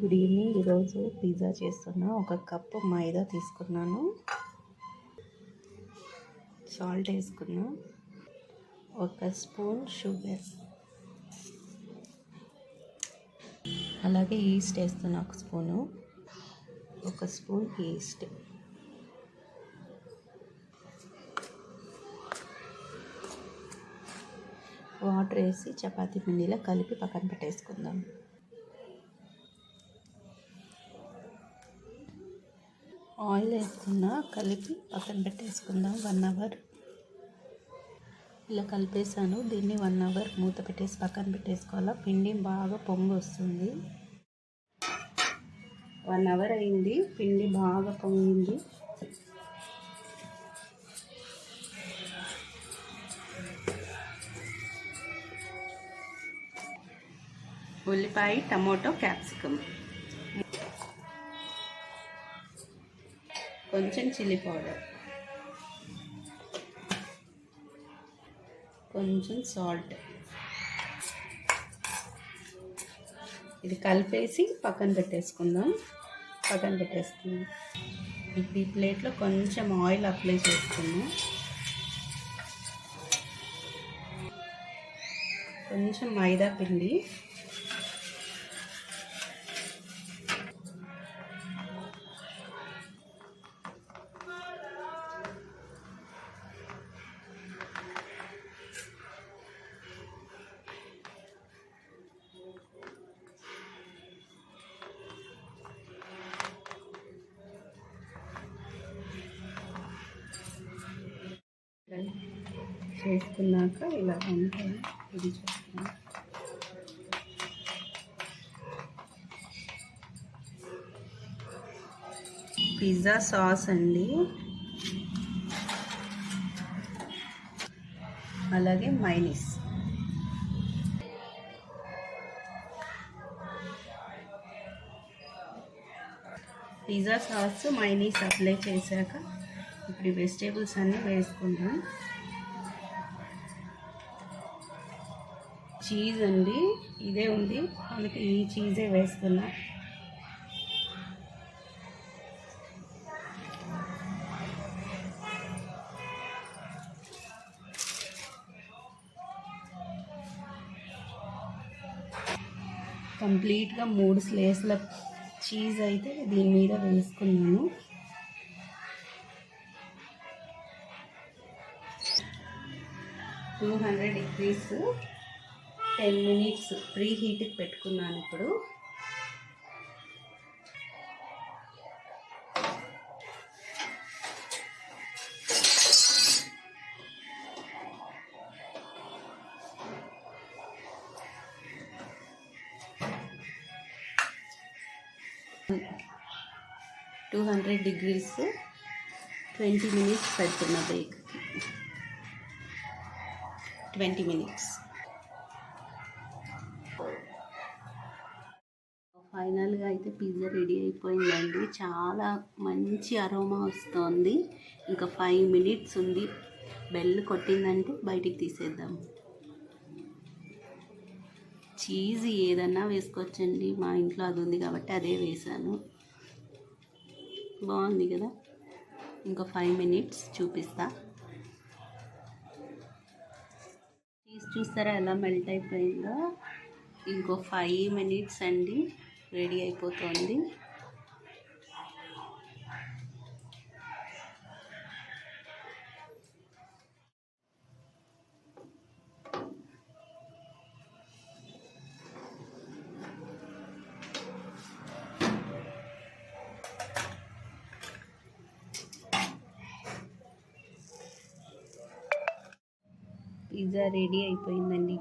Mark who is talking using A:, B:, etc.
A: Good evening. ఈరోజు pizza చేస్తున్నా. 1 cup మైదా తీసుకున్నాను, సాల్ట్ వేసుకున్నా, 1 స్పూన్ షుగర్, అలాగే ఈస్ట్ వేస్తున్నా 1 స్పూను, 1 స్పూన్ ఈస్ట్, వాటర్ వేసి చపాతీ పిండిలో కలిపి పక్కన పెట్టేసుకుందాం. ఆయిల్ వేసుకున్నా, కలిపి పక్కన పెట్టేసుకుందాం 1 అవర్. ఇలా కలిపేసాను. దీన్ని 1 అవర్ మూత పెట్టేసి పక్కన పెట్టేసుకోవాలా. పిండి బాగా పొంగు వస్తుంది. 1 అవర్ అయింది, పిండి బాగా పొంగింది. ఉల్లిపాయ, టమోటో, క్యాప్సికమ్, కొంచెం చిల్లీ పౌడర్, కొంచెం సాల్ట్, ఇది కలిపేసి పక్కన పెట్టేసుకుందాం. ఇప్పుడు ఈ ప్లేట్లో కొంచెం ఆయిల్ అప్లై చేసుకుందాం. కొంచెం మైదా పిండి, చేసుకున్నాక ఇలా ఉంటాయి. ఇది చేస్తున్నాం. పిజ్జా సాస్ అండి, అలాగే mayonnaise. Pizza sauce, mayonnaise apply చేశాక ఇప్పుడు ఈ వెజిటేబుల్స్ అన్నీ వేసుకుందాం. చీజ్ అండి, ఇదే ఉంది, అందుకే ఈ చీజే వేస్తున్నా. కంప్లీట్గా 3 స్లైస్ల చీజ్ అయితే దీని మీద వేసుకున్నాను. టూ 200 degrees 10 minutes ప్రీ హీట్కి పెట్టుకున్నాను. ఇప్పుడు టూ 200 degrees 20 minutes పెడుతున్నా బేక్కి. 20 minutes. ఫైనల్గా అయితే పిజ్జా రెడీ అయిపోయిందండి. చాలా మంచి అరోమా వస్తుంది. ఇంకా 5 minutes ఉంది. బెల్ కొట్టిందంటే బయటికి తీసేద్దాం. చీజ్ ఏదన్నా వేసుకోవచ్చండి, మా ఇంట్లో అది ఉంది కాబట్టి అదే వేసాను. బాగుంది కదా. ఇంకా 5 minutes చూపిస్తా. చీజ్ చూస్తారా ఎలా మెల్ట్ అయిపోయిందో. ఇంకో 5 minutes అండి, రెడీ అయిపోతుంది. పిజ్జా రెడీ అయిపోయిందండి.